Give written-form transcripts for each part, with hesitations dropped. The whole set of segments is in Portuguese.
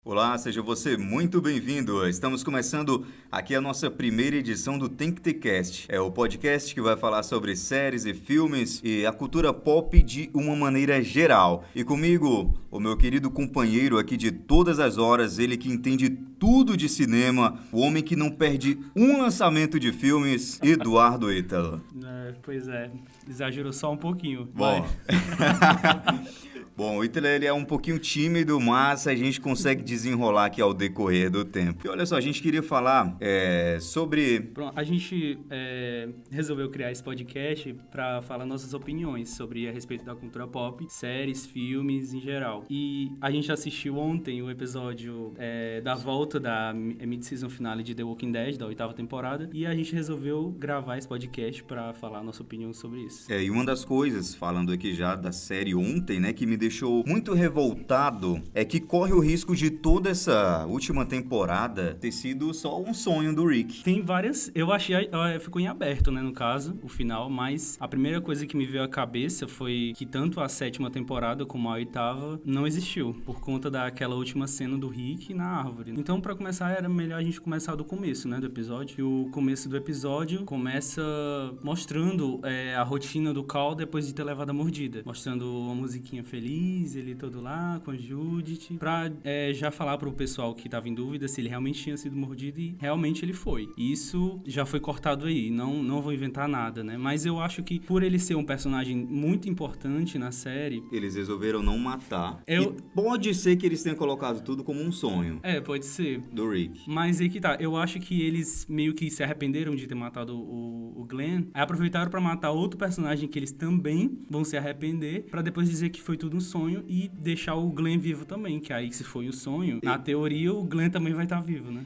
Olá, seja você muito bem-vindo. Estamos começando aqui a nossa primeira edição do Tem que Ter Cast. É o podcast que vai falar sobre séries e filmes e a cultura pop de uma maneira geral. E comigo, o meu querido companheiro aqui de todas as horas, ele que entende tudo de cinema, o homem que não perde um lançamento de filmes, Eduardo Ítalo. Pois é, exagerou só um pouquinho. Bom... Bom, o Ítalo ele é um pouquinho tímido, mas a gente consegue desenrolar aqui ao decorrer do tempo. E olha só, a gente queria falar sobre... Pronto, a gente resolveu criar esse podcast para falar nossas opiniões sobre a respeito da cultura pop, séries, filmes em geral. E a gente assistiu ontem o episódio da volta da mid-season finale de The Walking Dead, da 8ª temporada, e a gente resolveu gravar esse podcast para falar a nossa opinião sobre isso. E uma das coisas, falando aqui já da série ontem, né, que me deixou muito revoltado é que corre o risco de toda essa última temporada ter sido só um sonho do Rick. Tem várias... Eu achei... Ficou em aberto, né, no caso, o final, mas a primeira coisa que me veio à cabeça foi que tanto a 7ª temporada como a 8ª não existiu, por conta daquela última cena do Rick na árvore. Então, pra começar, era melhor a gente começar do começo, né, do episódio. E o começo do episódio começa mostrando a rotina do Carl depois de ter levado a mordida. Mostrando uma musiquinha feliz, ele todo lá com a Judith, pra já falar pro pessoal que tava em dúvida se ele realmente tinha sido mordido, e realmente ele foi. Isso já foi cortado aí, não vou inventar nada, né? Mas eu acho que por ele ser um personagem muito importante na série... Eles resolveram não matar. E pode ser que eles tenham colocado tudo como um sonho. Pode ser. Do Rick. Mas aí que tá, eu acho que eles meio que se arrependeram de ter matado o Glenn, aí aproveitaram pra matar outro personagem que eles também vão se arrepender, pra depois dizer que foi tudo um sonho e deixar o Glenn vivo também, que aí se foi um sonho, na teoria o Glenn também vai estar vivo, né?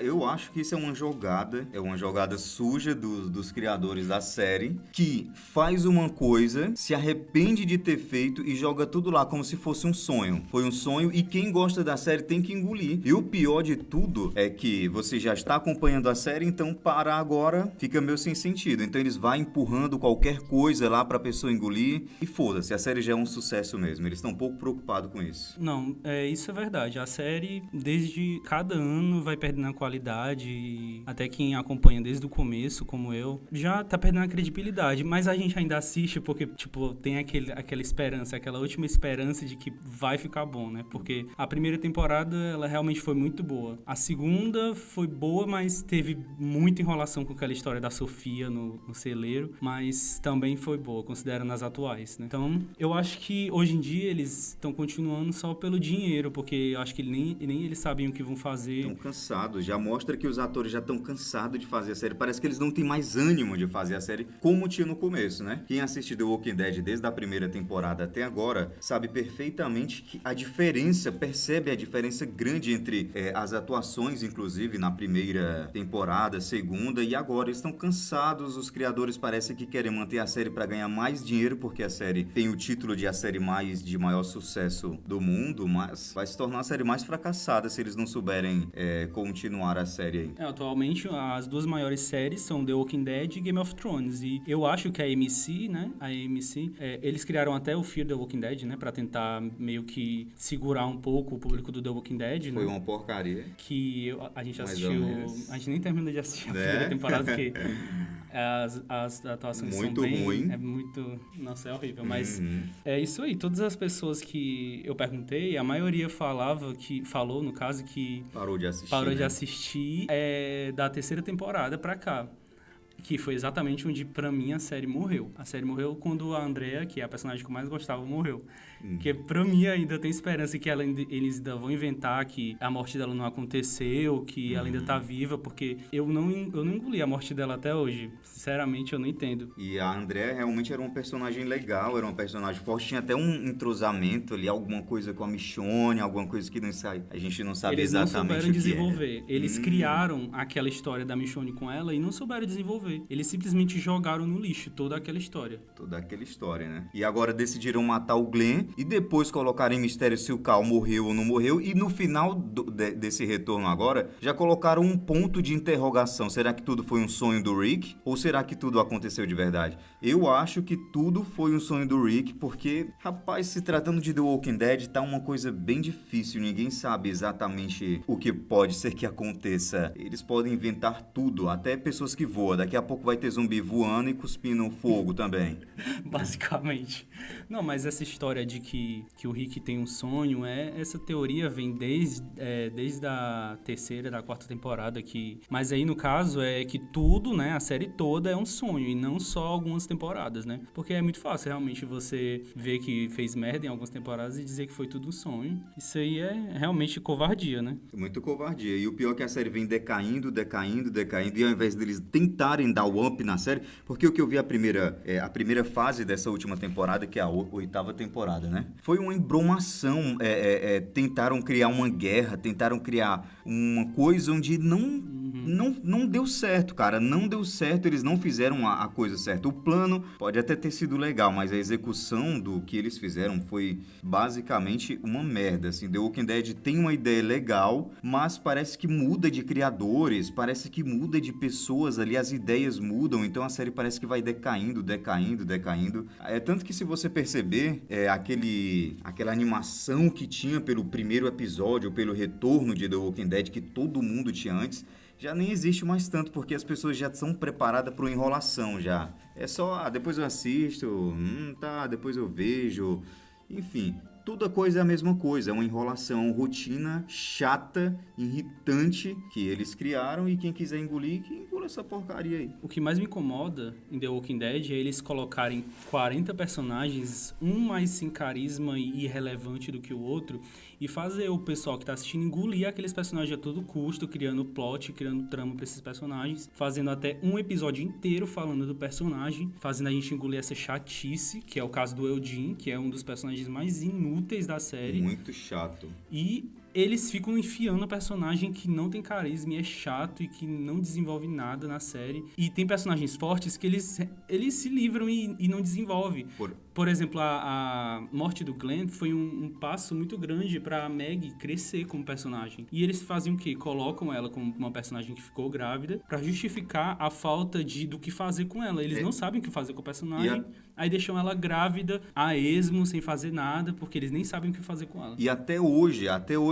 Eu acho que isso é uma jogada suja dos criadores da série, que faz uma coisa, se arrepende de ter feito e joga tudo lá como se fosse um sonho. Foi um sonho e quem gosta da série tem que engolir. E o pior de tudo é que você já está acompanhando a série, então parar agora fica meio sem sentido. Então eles vão empurrando qualquer coisa lá pra pessoa engolir e foda-se, a série já é um sucesso mesmo. Eles estão um pouco preocupados com isso. Não, isso é verdade. A série, desde cada ano, vai perdendo a qualidade. E até quem acompanha desde o começo, como eu, já tá perdendo a credibilidade. Mas a gente ainda assiste porque, tipo, tem aquela esperança, aquela última esperança de que vai ficar bom, né? Porque a primeira temporada, ela realmente foi muito boa. A segunda foi boa, mas teve muita enrolação com aquela história da Sofia no celeiro. Mas também foi boa, considerando as atuais, né? Então, eu acho que hoje em dia eles estão continuando só pelo dinheiro, porque eu acho que nem eles sabiam o que vão fazer. Estão cansados, já mostra que os atores já estão cansados de fazer a série. Parece que eles não têm mais ânimo de fazer a série como tinha no começo, né? Quem assiste The Walking Dead desde a primeira temporada até agora sabe perfeitamente que percebe a diferença grande entre as atuações, inclusive, na primeira temporada, segunda e agora. Eles estão cansados, os criadores parecem que querem manter a série para ganhar mais dinheiro, porque a série tem o título de a série de maior sucesso do mundo, mas vai se tornar a série mais fracassada se eles não souberem continuar a série aí. Atualmente, as duas maiores séries são The Walking Dead e Game of Thrones, e eu acho que a AMC, né, eles criaram até o Fear the Walking Dead, né, pra tentar meio que segurar um pouco o público do The Walking Dead, Foi né? uma porcaria. Que a gente assistiu... A gente nem terminou de assistir a primeira temporada, porque... As atuações muito são bem... ruim. É muito... Nossa, é horrível. Mas é isso aí. Todas as pessoas que eu perguntei, a maioria falou, no caso, que... Parou de assistir da terceira temporada pra cá. Que foi exatamente onde, pra mim, a série morreu. A série morreu quando a Andrea, que é a personagem que eu mais gostava, morreu. Porque, pra mim, ainda tem esperança que eles ainda vão inventar que a morte dela não aconteceu, que ela ainda tá viva, porque eu não engoli a morte dela até hoje. Sinceramente, eu não entendo. E a Andrea realmente era um personagem legal, era um personagem forte, tinha até um entrosamento ali, alguma coisa com a Michonne, alguma coisa que a gente não sabe exatamente o que Eles não souberam desenvolver. Eles criaram aquela história da Michonne com ela e não souberam desenvolver. Eles simplesmente jogaram no lixo toda aquela história. Né? E agora decidiram matar o Glenn e depois colocar em mistério se o Carl morreu ou não morreu. E no final desse retorno agora, já colocaram um ponto de interrogação. Será que tudo foi um sonho do Rick? Ou será que tudo aconteceu de verdade? Eu acho que tudo foi um sonho do Rick, porque, rapaz, se tratando de The Walking Dead, tá uma coisa bem difícil. Ninguém sabe exatamente o que pode ser que aconteça. Eles podem inventar tudo, até pessoas que voam. Daqui a pouco vai ter zumbi voando e cuspindo fogo também. Basicamente. Não, mas essa história de que o Rick tem um sonho, essa teoria vem desde a terceira, da quarta temporada. Mas aí, no caso, é que tudo, né, a série toda é um sonho, e não só algumas temporadas, né? Porque é muito fácil, realmente, você ver que fez merda em algumas temporadas e dizer que foi tudo um sonho. Isso aí é realmente covardia, né? Muito covardia. E o pior é que a série vem decaindo, e ao invés deles tentarem dar o up na série, porque o que eu vi a primeira fase dessa última temporada, que é a oitava temporada, né? Foi uma embromação. Tentaram criar uma guerra, tentaram criar uma coisa onde não deu certo, cara. Não deu certo, eles não fizeram a coisa certa. O plano pode até ter sido legal, mas a execução do que eles fizeram foi basicamente uma merda, assim. The Walking Dead tem uma ideia legal, mas parece que muda de criadores, parece que muda de pessoas ali, as ideias mudam, então a série parece que vai decaindo. É tanto que, se você perceber, aquela animação que tinha pelo primeiro episódio, pelo retorno de The Walking Dead, que todo mundo tinha antes, já nem existe mais tanto, porque as pessoas já são preparadas para uma enrolação já. É só, depois eu assisto, depois eu vejo, enfim. Toda coisa é a mesma coisa, é uma enrolação, rotina chata, irritante, que eles criaram, e quem quiser engolir, que engula essa porcaria aí. O que mais me incomoda em The Walking Dead é eles colocarem 40 personagens, um mais sem carisma e irrelevante do que o outro, e fazer o pessoal que tá assistindo engolir aqueles personagens a todo custo, criando plot, criando trama pra esses personagens, fazendo até um episódio inteiro falando do personagem, fazendo a gente engolir essa chatice, que é o caso do Eugene, que é um dos personagens mais inúteis da série. Muito chato. E eles ficam enfiando personagem que não tem carisma e é chato e que não desenvolve nada na série. E tem personagens fortes que eles se livram e não desenvolvem. Por exemplo, a morte do Glenn foi um passo muito grande pra Maggie crescer como personagem. E eles fazem o quê? Colocam ela como uma personagem que ficou grávida pra justificar a falta do que fazer com ela. Eles não sabem o que fazer com o personagem. Aí deixam ela grávida, a esmo, sem fazer nada, porque eles nem sabem o que fazer com ela. E até hoje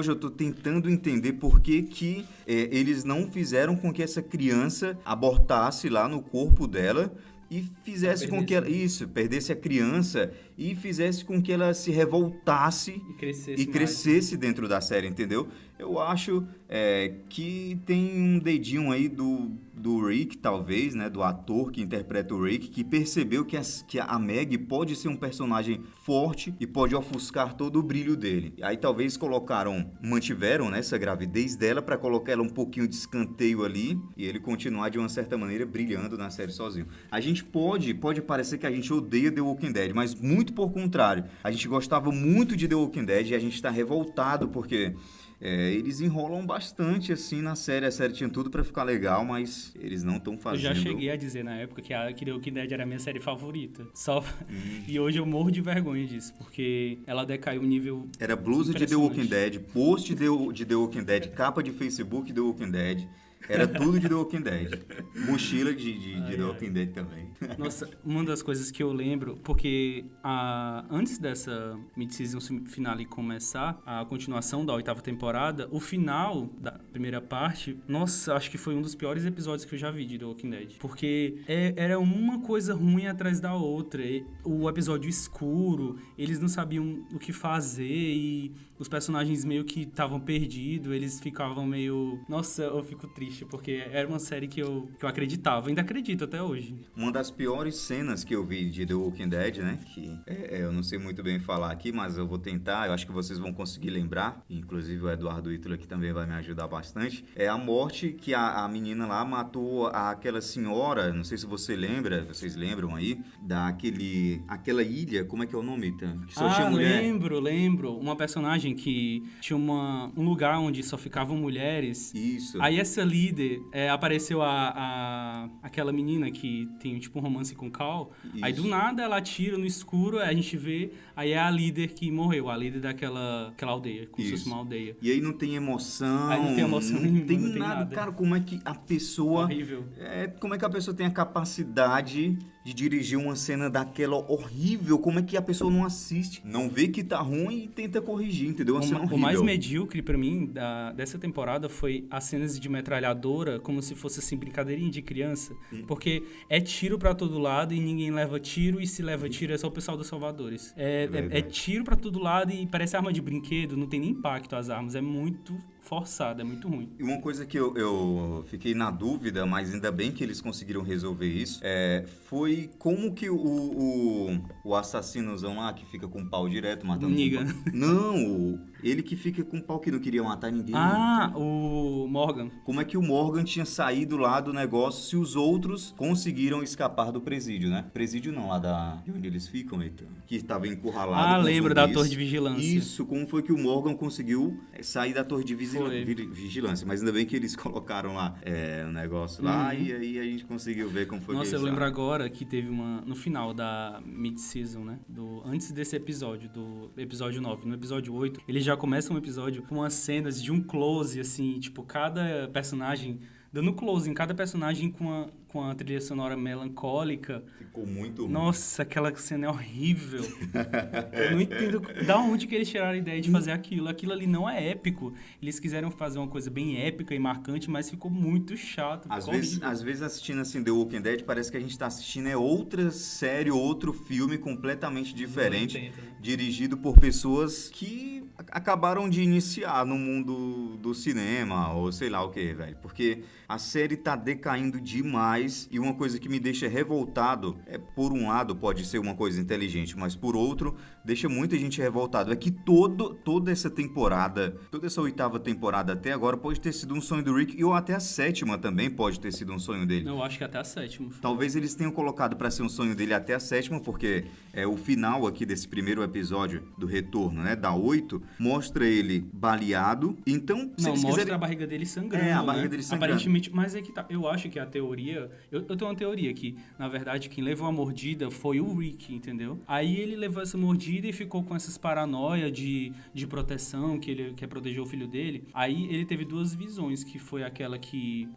eu tô tentando entender por que eles não fizeram com que essa criança abortasse lá no corpo dela e fizesse com que ela... Isso, perdesse a criança e fizesse com que ela se revoltasse e crescesse dentro da série, entendeu? Eu acho que tem um dedinho aí do Rick, talvez, né? Do ator que interpreta o Rick, que percebeu que a Maggie pode ser um personagem forte e pode ofuscar todo o brilho dele. Aí talvez mantiveram, né, essa gravidez dela para colocar ela um pouquinho de escanteio ali e ele continuar de uma certa maneira brilhando na série sozinho. A gente pode parecer que a gente odeia The Walking Dead, mas muito por contrário. A gente gostava muito de The Walking Dead e a gente está revoltado porque... eles enrolam bastante, assim, na série. A série tinha tudo pra ficar legal, mas eles não estão fazendo. Eu já cheguei a dizer na época que The Walking Dead era a minha série favorita. E hoje eu morro de vergonha disso, porque ela decaiu um nível... Era blusa de The Walking Dead, post de The Walking Dead, capa de Facebook The Walking Dead. Era tudo de The Walking Dead. Mochila de The Walking Dead também. Nossa, uma das coisas que eu lembro, porque antes dessa mid-season finale começar, a continuação da oitava temporada, o final da primeira parte, nossa, acho que foi um dos piores episódios que eu já vi de The Walking Dead. Porque era uma coisa ruim atrás da outra. O episódio escuro, eles não sabiam o que fazer e os personagens meio que estavam perdidos, eles ficavam meio... Nossa, eu fico triste, porque era uma série que eu acreditava, ainda acredito até hoje. Uma das piores cenas que eu vi de The Walking Dead, né, que eu não sei muito bem falar aqui, mas eu vou tentar, eu acho que vocês vão conseguir lembrar, inclusive o Eduardo Ítalo aqui também vai me ajudar bastante, é a morte que a menina lá matou aquela senhora, não sei se vocês lembram aí, aquela ilha, como é que é o nome? Que só tinha mulher. Lembro, uma personagem que tinha um lugar onde só ficavam mulheres. Isso. Aí essa líder, apareceu aquela menina que tem tipo um romance com o Cal. Isso. Aí do nada ela atira no escuro, aí a gente vê, aí é a líder que morreu, a líder daquela aldeia, como se fosse uma aldeia. E aí não tem emoção. Aí não tem emoção nenhuma, não tem nada. Cara, como é que a pessoa... Horrível. Como é que a pessoa tem a capacidade de dirigir uma cena daquela horrível? Como é que a pessoa não assiste? Não vê que tá ruim e tenta corrigir, entendeu? Uma cena horrível. O mais medíocre pra mim dessa temporada foi as cenas de metralhadora, como se fosse assim, brincadeirinha de criança. Porque é tiro pra todo lado e ninguém leva tiro, e se leva tiro é só o pessoal dos Salvadores. É tiro pra todo lado e parece arma de brinquedo, não tem nem impacto as armas, é muito forçado, é muito ruim. E uma coisa que eu fiquei na dúvida, mas ainda bem que eles conseguiram resolver isso, foi como que o assassinozão lá, que fica com o pau direto, matando... Negan. Não, ele que fica com o pau que não queria matar ninguém. Ah, o Morgan. Como é que o Morgan tinha saído lá do negócio se os outros conseguiram escapar do presídio, né? Presídio não, lá de onde eles ficam, eita. Que estava encurralado. Ah, lembro da torre de vigilância. Isso, como foi que o Morgan conseguiu sair da torre de vigilância. Mas ainda bem que eles colocaram lá o negócio lá, e aí a gente conseguiu ver como foi que eles... Nossa, eu lembro agora que teve no final da mid-season, né? Antes desse episódio, do episódio 9. No episódio 8, eles já começam um episódio com umas cenas de um close, assim, tipo, cada personagem... Dando close em cada personagem com a trilha sonora melancólica. Ficou muito ruim. Nossa, aquela cena é horrível. Eu não entendo da onde que eles tiraram a ideia de fazer aquilo. Aquilo ali não é épico. Eles quiseram fazer uma coisa bem épica e marcante, mas ficou muito chato. Às vezes assistindo assim The Walking Dead, parece que a gente tá assistindo outra série, outro filme completamente diferente, dirigido por pessoas que acabaram de iniciar no mundo do cinema, ou sei lá o que, velho. Porque a série tá decaindo demais, e uma coisa que me deixa revoltado, por um lado pode ser uma coisa inteligente, mas por outro, deixa muita gente revoltado, é que toda essa temporada, toda essa 8ª temporada até agora pode ter sido um sonho do Rick, ou até a 7ª também pode ter sido um sonho dele. Eu acho que até a 7ª. Talvez eles tenham colocado pra ser um sonho dele até a 7ª, porque o final aqui desse primeiro episódio do retorno, né, da 8, mostra ele baleado, então... mostra a barriga dele sangrando, a barriga dele sangrando. Aparentemente, mas é que tá, eu acho que a teoria... Eu tenho uma teoria que, na verdade, quem levou a mordida foi o Rick, entendeu? Aí ele levou essa mordida e ficou com essas paranoia de proteção, que ele quer proteger o filho dele. Aí ele teve duas visões, que foi aquela que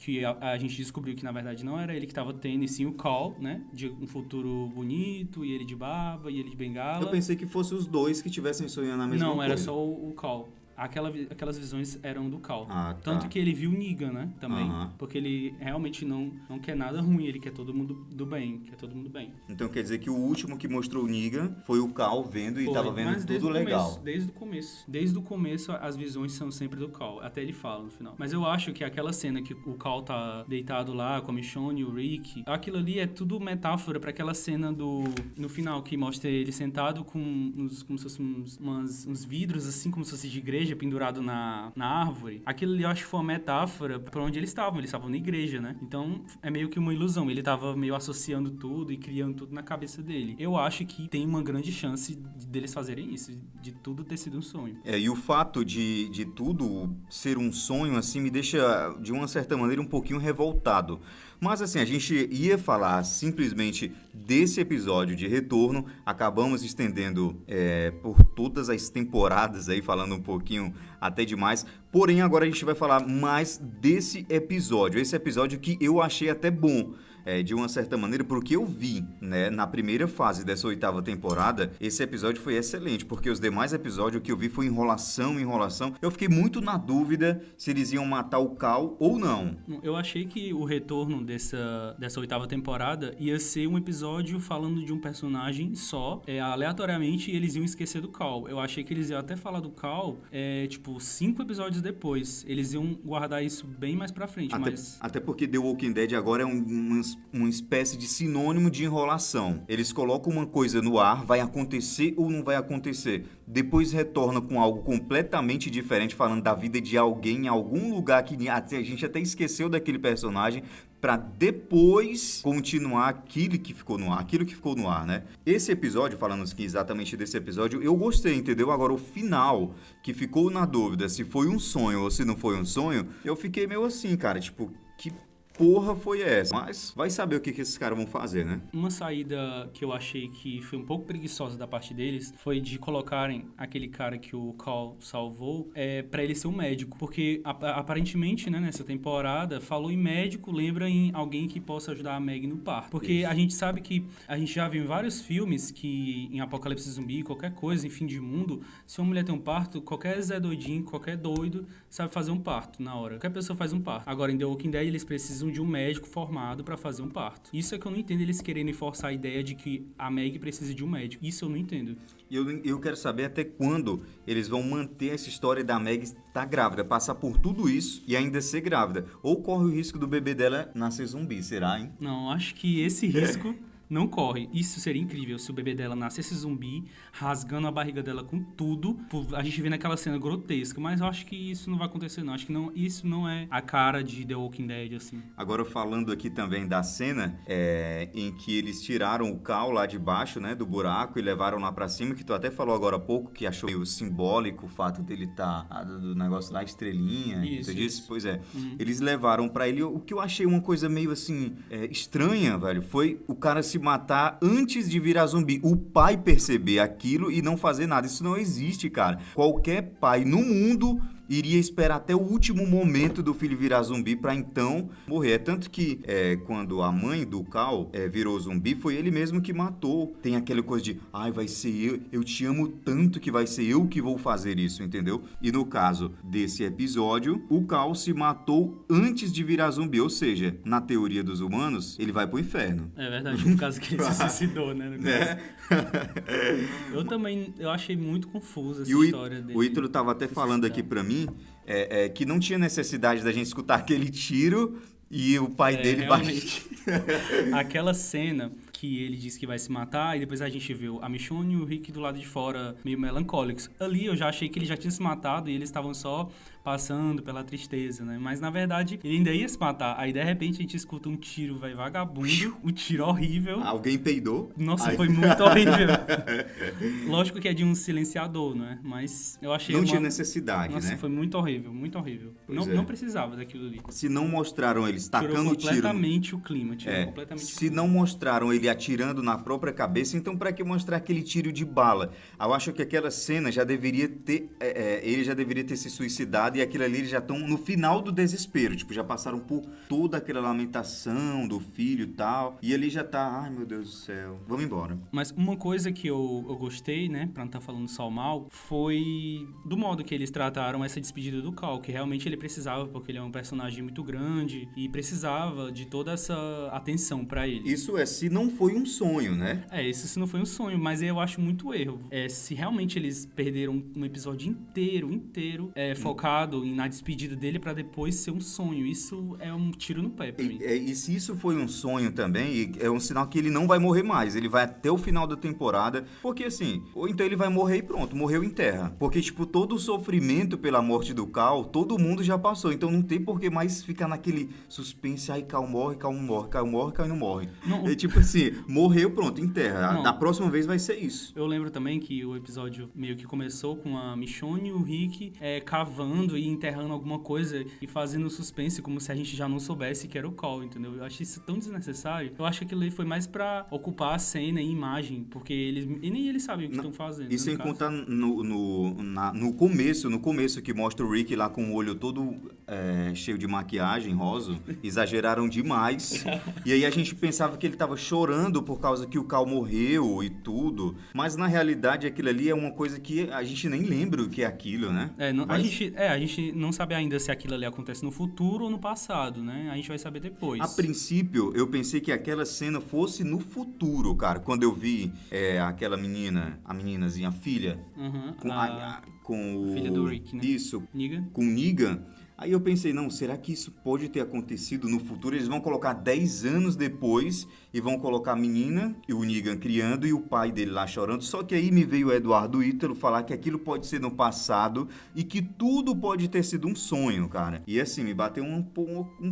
a gente descobriu que, na verdade, não era ele que tava tendo, e sim o Cal, né? De um futuro bonito, e ele de barba, e ele de bengala. Eu pensei que fossem os dois que estivessem sonhando a mesma coisa. Não, era só o Cal. Aquelas visões eram do Cal. Ah, tá. Tanto que ele viu o Negan, né? Também. Porque ele realmente não quer nada ruim. Ele quer todo mundo do bem. Quer todo mundo bem. Então quer dizer que o último que mostrou o Negan foi o Cal vendo e tava vendo tudo legal. Desde o começo. Desde o começo, as visões são sempre do Cal. Até ele fala no final. Mas eu acho que aquela cena que o Cal tá deitado lá com a Michonne e o Rick, aquilo ali é tudo metáfora pra aquela cena no final, que mostra ele sentado com como se fossem uns vidros, assim, como se fosse de igreja, pendurado na árvore. Aquilo ali eu acho que foi uma metáfora pra onde eles estavam na igreja, né? Então é meio que uma ilusão, ele tava meio associando tudo e criando tudo na cabeça dele. Eu acho que tem uma grande chance deles fazerem isso, de tudo ter sido um sonho. E o fato de tudo ser um sonho, assim, me deixa, de uma certa maneira, um pouquinho revoltado. Mas assim, a gente ia falar simplesmente desse episódio de retorno, acabamos estendendo por todas as temporadas aí, falando um pouquinho até demais. Porém, agora a gente vai falar mais desse episódio. Esse episódio que eu achei até bom. De uma certa maneira, porque eu vi, né, na primeira fase dessa 8ª temporada, esse episódio foi excelente, porque os demais episódios que eu vi foi enrolação. Eu fiquei muito na dúvida se eles iam matar o Cal ou não. Eu achei que o retorno dessa 8ª temporada ia ser um episódio falando de um personagem só, aleatoriamente eles iam esquecer do Cal. Eu achei que eles iam até falar do Cal, 5 episódios depois. Eles iam guardar isso bem mais pra frente, Até porque The Walking Dead agora é uma espécie de sinônimo de enrolação. Eles colocam uma coisa no ar, vai acontecer ou não vai acontecer. Depois retorna com algo completamente diferente, falando da vida de alguém em algum lugar que a gente até esqueceu daquele personagem. pra depois continuar aquilo que ficou no ar, né? Esse episódio, falando aqui exatamente desse episódio, eu gostei, entendeu? Agora, o final, que ficou na dúvida se foi um sonho ou se não foi um sonho, eu fiquei meio assim, cara, tipo, que porra foi essa? Mas vai saber o que esses caras vão fazer, né? Uma saída que eu achei que foi um pouco preguiçosa da parte deles foi de colocarem aquele cara que o Cal salvou pra ele ser um médico. Porque aparentemente, né, nessa temporada, falou em médico, lembra em alguém que possa ajudar a Meg no parto. Porque Isso. a gente sabe que a gente já viu em vários filmes que em Apocalipse Zumbi, qualquer coisa, em fim de mundo, se uma mulher tem um parto, qualquer Zé doidinho, qualquer doido sabe fazer um parto na hora. Qualquer pessoa faz um parto. Agora, em The Walking Dead, eles precisam de um médico formado pra fazer um parto. Isso é que eu não entendo, eles quererem forçar a ideia de que a Meg precisa de um médico. Isso eu não entendo. Eu quero saber até quando eles vão manter essa história da Meg estar grávida, passar por tudo isso e ainda ser grávida. Ou corre o risco do bebê dela nascer zumbi, será, hein? Não, acho que esse risco não corre. Isso seria incrível se o bebê dela nascesse zumbi, rasgando a barriga dela com tudo. A gente vê naquela cena grotesca, mas eu acho que isso não vai acontecer, não. Acho que não, isso não é a cara de The Walking Dead, assim. Agora, falando aqui também da cena em que eles tiraram o Cal lá de baixo, né, do buraco e levaram lá pra cima, que tu até falou agora há pouco, que achou meio simbólico o fato dele do negócio lá, estrelinha, Isso, tu disse? isso. Pois é. Uhum. Eles levaram pra ele, o que eu achei uma coisa meio assim, estranha, velho, foi o cara se matar antes de virar zumbi. O pai perceber aquilo e não fazer nada. Isso não existe, cara. Qualquer pai no mundo iria esperar até o último momento do filho virar zumbi pra então morrer. É tanto que quando a mãe do Cal virou zumbi, foi ele mesmo que matou. Tem aquela coisa de, ai, vai ser eu te amo tanto que vai ser eu que vou fazer isso, entendeu? E no caso desse episódio, o Cal se matou antes de virar zumbi, ou seja, na teoria dos humanos, ele vai pro inferno. É verdade, por causa que ele se suicidou, né? No caso. Eu achei muito confusa essa história dele. O Ítalo tava até falando aqui pra mim que não tinha necessidade da gente escutar aquele tiro e o pai dele realmente. Aquela cena que ele disse que vai se matar e depois a gente viu a Michonne e o Rick do lado de fora meio melancólicos. Ali eu já achei que ele já tinha se matado e eles estavam só passando pela tristeza, né? Mas na verdade ele ainda ia se matar. Aí de repente a gente escuta um tiro, vai vagabundo, um tiro horrível. Alguém peidou? Nossa, foi muito horrível. Lógico que é de um silenciador, né? Mas eu achei não tinha necessidade, Nossa, né? foi muito horrível, muito horrível. Não precisava daquilo ali. Se não mostraram eles tacando o tiro... completamente o clima, completamente Se não mostraram ele atirando na própria cabeça, então pra que mostrar aquele tiro de bala? Eu acho que aquela cena já deveria ter... ele já deveria ter se suicidado e aquilo ali eles já estão no final do desespero. Tipo, já passaram por toda aquela lamentação do filho e tal. E ele já tá, ai meu Deus do céu, vamos embora. Mas uma coisa que eu gostei, né, pra não estar falando só mal, foi do modo que eles trataram essa despedida do Cal, que realmente ele precisava, porque ele é um personagem muito grande e precisava de toda essa atenção pra ele. Isso se não foi um sonho, né? Isso se não foi um sonho, mas eu acho muito erro. Se realmente eles perderam um episódio inteiro, focado na despedida dele pra depois ser um sonho, isso é um tiro no pé pra mim. E se isso foi um sonho também, é um sinal que ele não vai morrer mais, ele vai até o final da temporada, porque assim, ou então ele vai morrer e pronto, morreu em terra. Porque, tipo, todo o sofrimento pela morte do Cal, todo mundo já passou, então não tem por que mais ficar naquele suspense, ai, Cal morre, Cal não morre, Cal morre, Cal não morre. Não. É tipo assim, morreu, pronto, em terra. Da próxima vez vai ser isso. Eu lembro também que o episódio meio que começou com a Michonne e o Rick cavando e enterrando alguma coisa e fazendo suspense como se a gente já não soubesse que era o Cal, entendeu? Eu acho isso tão desnecessário. Eu acho que aquilo ali foi mais pra ocupar a cena e imagem, porque nem eles sabem o que estão fazendo. E sem contar no começo que mostra o Rick lá com o olho todo cheio de maquiagem rosa, exageraram demais. E aí a gente pensava que ele tava chorando por causa que o Cal morreu e tudo, mas na realidade aquilo ali é uma coisa que a gente nem lembra o que é aquilo, né? A gente não sabe ainda se aquilo ali acontece no futuro ou no passado, né? A gente vai saber depois. A princípio, eu pensei que aquela cena fosse no futuro, cara. Quando eu vi aquela meninazinha, a filha, com filha do Rick, né? Isso, Negan. com Negan. Aí eu pensei, não, será que isso pode ter acontecido no futuro? Eles vão colocar 10 anos depois e vão colocar a menina e o Negan criando e o pai dele lá chorando. Só que aí me veio o Eduardo Ítalo falar que aquilo pode ser no passado e que tudo pode ter sido um sonho, cara. E assim, me bateu um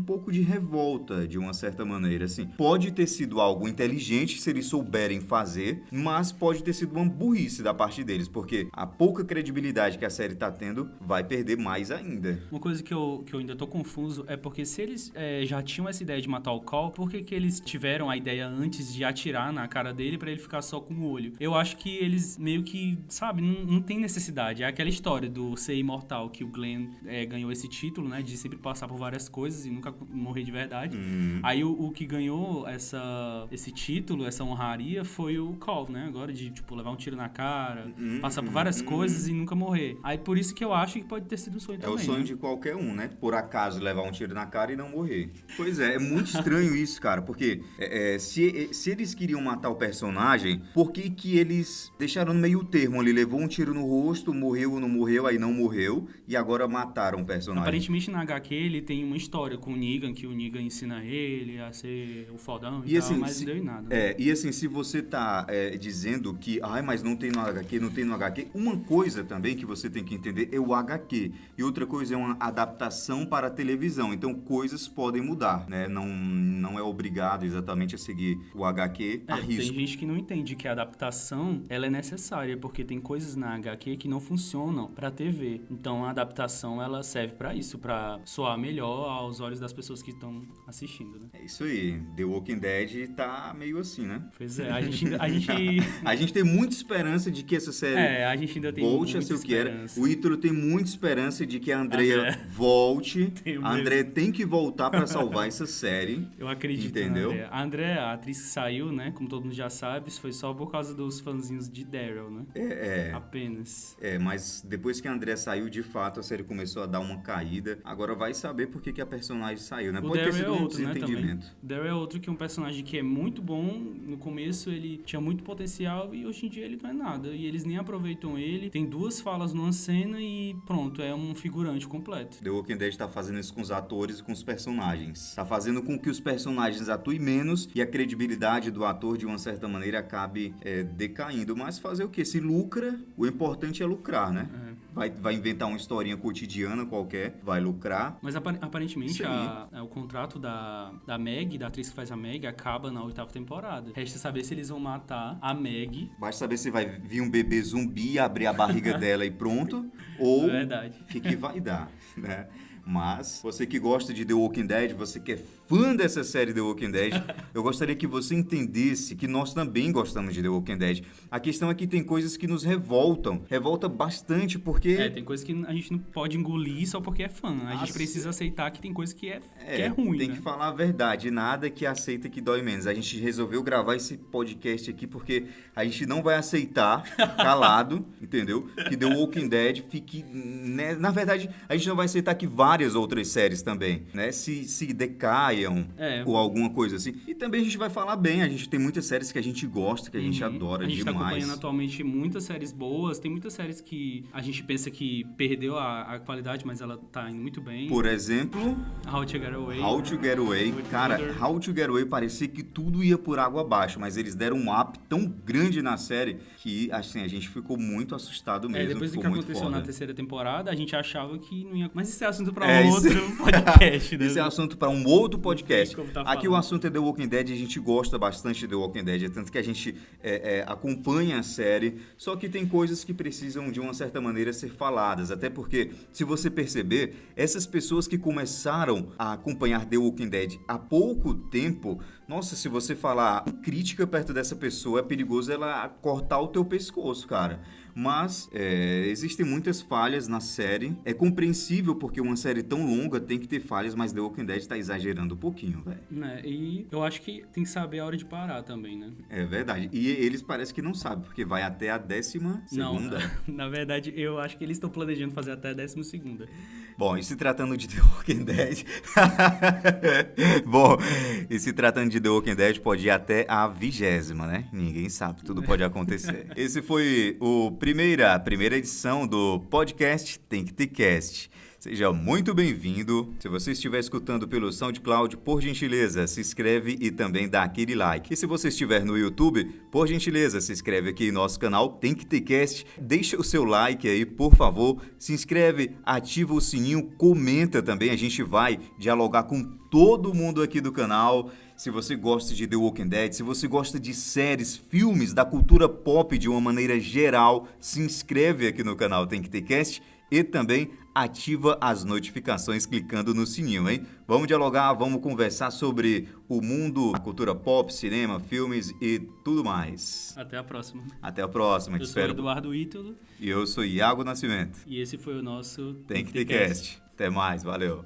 pouco de revolta, de uma certa maneira, assim. Pode ter sido algo inteligente se eles souberem fazer, mas pode ter sido uma burrice da parte deles, porque a pouca credibilidade que a série tá tendo vai perder mais ainda. Uma coisa que eu ainda tô confuso é porque se eles já tinham essa ideia de matar o Cole, por que eles tiveram a ideia antes de atirar na cara dele pra ele ficar só com o olho? Eu acho que eles meio que, sabe, não tem necessidade. É aquela história do ser imortal, que o Glenn ganhou esse título, né, de sempre passar por várias coisas e nunca morrer de verdade. Aí o que ganhou esse título, essa honraria, foi o Cole, né, agora de, tipo, levar um tiro na cara, passar por várias coisas e nunca morrer. Aí por isso que eu acho que pode ter sido um sonho também. É o sonho, né? de qualquer um, né? Por acaso levar um tiro na cara e não morrer. Pois é muito estranho isso, cara, porque se eles queriam matar o personagem, por que eles deixaram no meio termo? Ele levou um tiro no rosto, morreu ou não morreu, aí não morreu, e agora mataram o personagem. Aparentemente na HQ ele tem uma história com o Negan, que o Negan ensina ele a ser o fodão e tal, assim, mas não deu em nada. Né? E assim, se você tá dizendo que, mas não tem no HQ, não tem no HQ, uma coisa também que você tem que entender é o HQ, e outra coisa é uma adaptação para a televisão, então coisas podem mudar, né? Não é obrigado exatamente a seguir o HQ a risco. Tem gente que não entende que a adaptação ela é necessária, porque tem coisas na HQ que não funcionam pra TV. Então a adaptação ela serve pra isso, pra soar melhor aos olhos das pessoas que estão assistindo, né? É isso aí. The Walking Dead tá meio assim, né? Pois é, a gente... A gente tem muita esperança de que essa série a gente ainda tem volte a ser o que era. O Ítalo tem muita esperança de que a Andrea volte. A Andrea tem que voltar pra salvar essa série. Eu acredito, entendeu? A Andrea, a atriz que saiu, né? Como todo mundo já sabe, isso foi só por causa dos fãzinhos de Daryl, né? Apenas. Mas depois que a Andrea saiu, de fato, a série começou a dar uma caída. Agora vai saber por que a personagem saiu, né? Pode ter sido um desentendimento. Né, Daryl é outro que é um personagem que é muito bom. No começo ele tinha muito potencial e hoje em dia ele não é nada. E eles nem aproveitam ele. Tem 2 falas numa cena e pronto, é um figurante completo. The Walking Dead tá fazendo isso com os atores e com os personagens. Tá fazendo com que os personagens atuem menos e a credibilidade do ator, de uma certa maneira, acabe decaindo. Mas fazer o quê? Se lucra, o importante é lucrar, né? Vai inventar uma historinha cotidiana qualquer, vai lucrar. Mas aparentemente o contrato da Meg, da atriz que faz a Meg, acaba na 8ª temporada. Resta saber se eles vão matar a Meg. Basta saber se vai vir um bebê zumbi, abrir a barriga dela e pronto. Ou o que vai dar, né? Mas você que gosta de The Walking Dead, você que é fã dessa série The Walking Dead, eu gostaria que você entendesse que nós também gostamos de The Walking Dead. A questão é que tem coisas que nos revoltam. Revolta bastante porque... tem coisas que a gente não pode engolir só porque é fã. A gente precisa aceitar que tem coisa que é ruim, tem né? que falar a verdade. Nada que aceita que dói menos. A gente resolveu gravar esse podcast aqui porque a gente não vai aceitar, calado, entendeu? Que The Walking Dead fique... Né? Na verdade, a gente não vai aceitar que várias outras séries também, né? Se decaiam ou alguma coisa assim. E também a gente vai falar bem. A gente tem muitas séries que a gente gosta, que a gente adora demais. A gente tá acompanhando atualmente muitas séries boas. Tem muitas séries que a gente pensa que perdeu a qualidade, mas ela tá indo muito bem. Por exemplo... How to Get Away. How to Get Away. Cara, How to Get Away parecia que tudo ia por água abaixo, mas eles deram um up tão grande na série que, assim, a gente ficou muito assustado mesmo. Depois do que aconteceu na 3ª temporada, a gente achava que não ia... Mas isso é assunto pra outro podcast, né? Isso é assunto pra um outro podcast. Aqui o assunto é The Walking Dead, a gente gosta bastante de The Walking Dead, tanto que a gente acompanha a série, só que tem coisas que precisam, de uma certa maneira, ser faladas, até porque, se você perceber, essas pessoas que começaram a acompanhar The Walking Dead há pouco tempo, nossa, se você falar crítica perto dessa pessoa, é perigoso ela cortar o teu pescoço, cara. Mas existem muitas falhas na série. É compreensível porque uma série tão longa tem que ter falhas, mas The Walking Dead tá exagerando um pouquinho, velho. E eu acho que tem que saber a hora de parar também, né? É verdade. E eles parecem que não sabem, porque vai até a 10ª segunda. Não, na verdade, eu acho que eles estão planejando fazer até a 12ª. Bom, e se tratando de The Walking Dead... e se tratando de The Walking Dead, pode ir até a 20ª, né? Ninguém sabe, tudo pode acontecer. Esse foi a primeira edição do podcast Tem que ter Cast. Seja muito bem-vindo. Se você estiver escutando pelo SoundCloud, por gentileza, se inscreve e também dá aquele like. E se você estiver no YouTube, por gentileza, se inscreve aqui em nosso canal Tem Que Ter Cast. Deixa o seu like aí, por favor. Se inscreve, ativa o sininho, comenta também. A gente vai dialogar com todo mundo aqui do canal. Se você gosta de The Walking Dead, se você gosta de séries, filmes, da cultura pop de uma maneira geral, se inscreve aqui no canal Tem Que Ter Cast e também ativa as notificações clicando no sininho, hein? Vamos dialogar, vamos conversar sobre o mundo, a cultura pop, cinema, filmes e tudo mais. Até a próxima. Até a próxima. Eu sou Eduardo Ítalo. E eu sou Iago Nascimento. E esse foi o nosso Tem Que Ter Cast. Até mais, valeu.